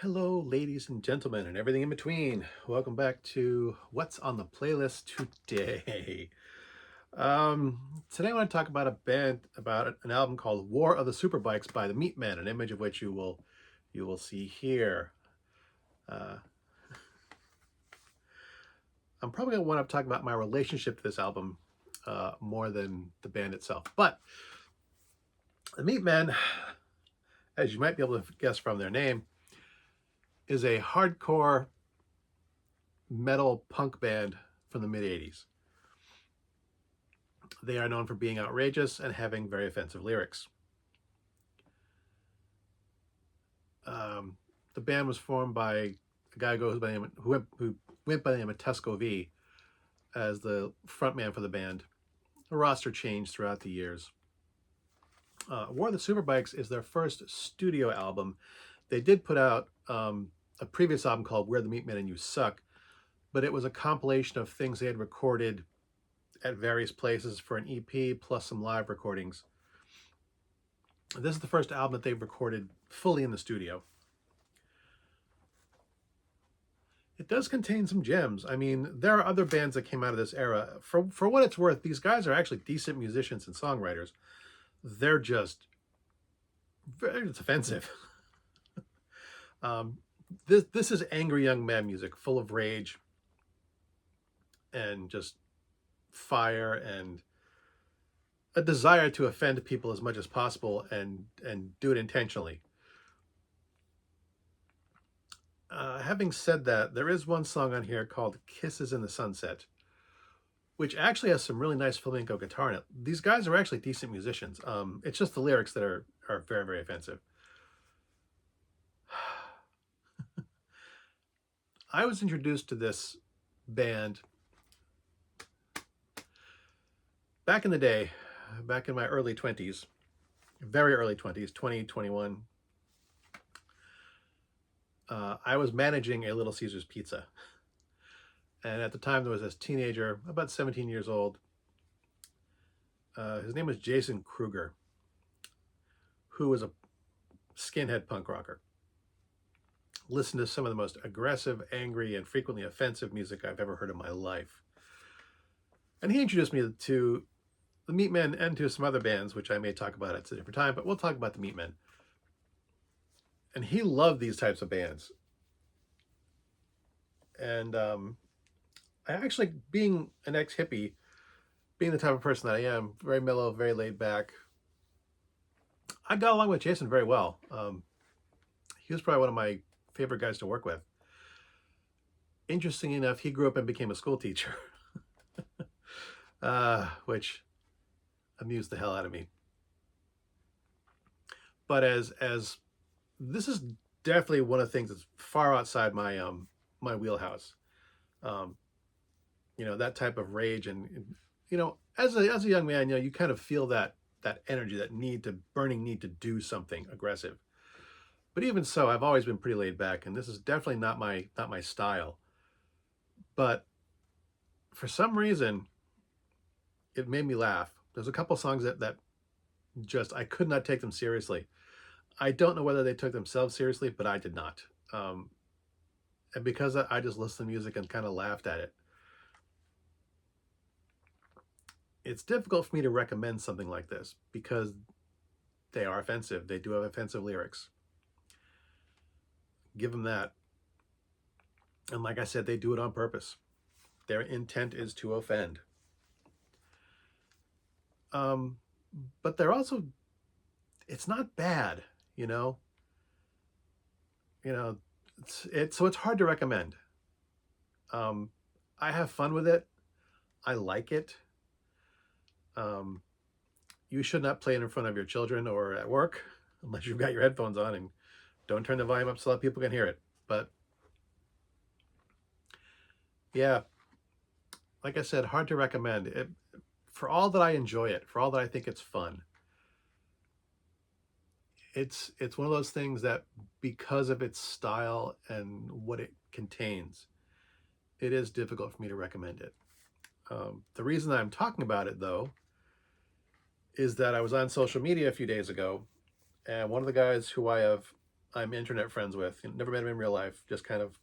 Hello, ladies and gentlemen, and everything in between. Welcome back to What's on the Playlist today. Today I want to talk about an album called War of the Superbikes by the Meatmen, an image of which you will see here. Uh, I'm probably going to want to talk about my relationship to this album more than the band itself. But the Meatmen, as you might be able to guess from their name, is a hardcore metal punk band from the mid 80s. They are known for being outrageous and having very offensive lyrics. Um, the band was formed by a guy who went by the name of Tesco V as the frontman for the band. The roster changed throughout the years. War of the Superbikes is their first studio album. They did put out a previous album called We're the Meatmen and You Suck, but it was a compilation of things they had recorded at various places for an EP plus some live recordings. This is the first album that they've recorded fully in the studio. It does contain some gems. I mean, there are other bands that came out of this era. For what it's worth, these guys are actually decent musicians and songwriters. They're just very offensive. This is angry young man music, full of rage and just fire and a desire to offend people as much as possible and do it intentionally. Having said that, there is one song on here called Kisses in the Sunset, which actually has some really nice flamenco guitar in it. These guys are actually decent musicians. It's just the lyrics that are very, very offensive. I was introduced to this band back in the day, back in my early 20s, very early 20s, 2021. I was managing a Little Caesars Pizza. And at the time, there was this teenager, about 17 years old. His name was Jason Kruger, who was a skinhead punk rocker. Listened to some of the most aggressive, angry, and frequently offensive music I've ever heard in my life. And he introduced me to the Meatmen and to some other bands, which I may talk about at a different time, but we'll talk about the Meatmen. And he loved these types of bands. And I actually, being an ex-hippie, being the type of person that I am, very mellow, very laid back, I got along with Jason very well. He was probably one of my favorite guys to work with. Interesting enough, he grew up and became a school teacher, which amused the hell out of me. But as this is definitely one of the things that's far outside my my wheelhouse. That type of rage and as a young man, you kind of feel that energy, that burning need to do something aggressive. But even so, I've always been pretty laid back, and this is definitely not my style. But for some reason, it made me laugh. There's a couple songs that just I could not take them seriously. I don't know whether they took themselves seriously, but I did not. And because I just listened to music and kind of laughed at it. It's difficult for me to recommend something like this because they are offensive. They do have offensive lyrics. Give them that. And like I said, they do it on purpose. Their intent is to offend. But they're also, it's not bad, so it's hard to recommend. I have fun with it. I like it. You should not play it in front of your children or at work unless you've got your headphones on, and don't turn the volume up so that people can hear it. But yeah, like I said, hard to recommend it. For all that I enjoy it, for all that I think it's fun, it's one of those things that because of its style and what it contains, it is difficult for me to recommend it. The reason I'm talking about it, though, is that I was on social media a few days ago, and one of the guys who I have I'm internet friends with. Never met him in real life. Just kind of,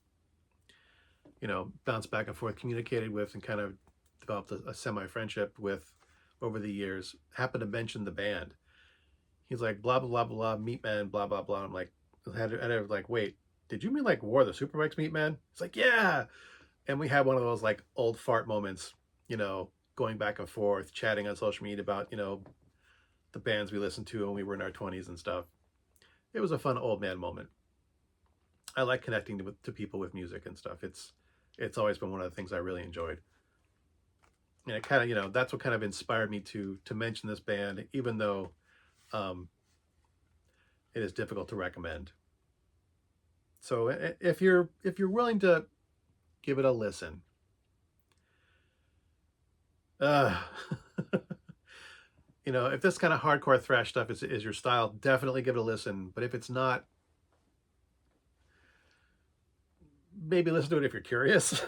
bounced back and forth, communicated with, and kind of developed a semi-friendship with over the years. Happened to mention the band. He's like, blah, blah, blah, blah, Meatmen, blah, blah, blah. I'm like, I had to wait, did you mean like War of the Superbikes Meatmen? It's like, yeah. And we had one of those like old fart moments, going back and forth, chatting on social media about, the bands we listened to when we were in our 20s and stuff. It was a fun old man moment. I like connecting to people with music and stuff. It's always been one of the things I really enjoyed. And it kind of, that's what kind of inspired me to mention this band, even though um, it is difficult to recommend. So if you're willing to give it a listen, uh, if this kind of hardcore thrash stuff is your style, definitely give it a listen. But if it's not, maybe listen to it if you're curious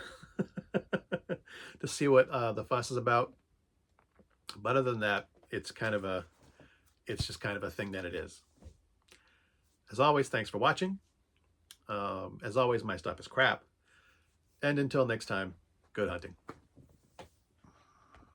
to see what the fuss is about. But other than that, it's just kind of a thing that it is. As always, thanks for watching. As always, my stuff is crap. And until next time, good hunting.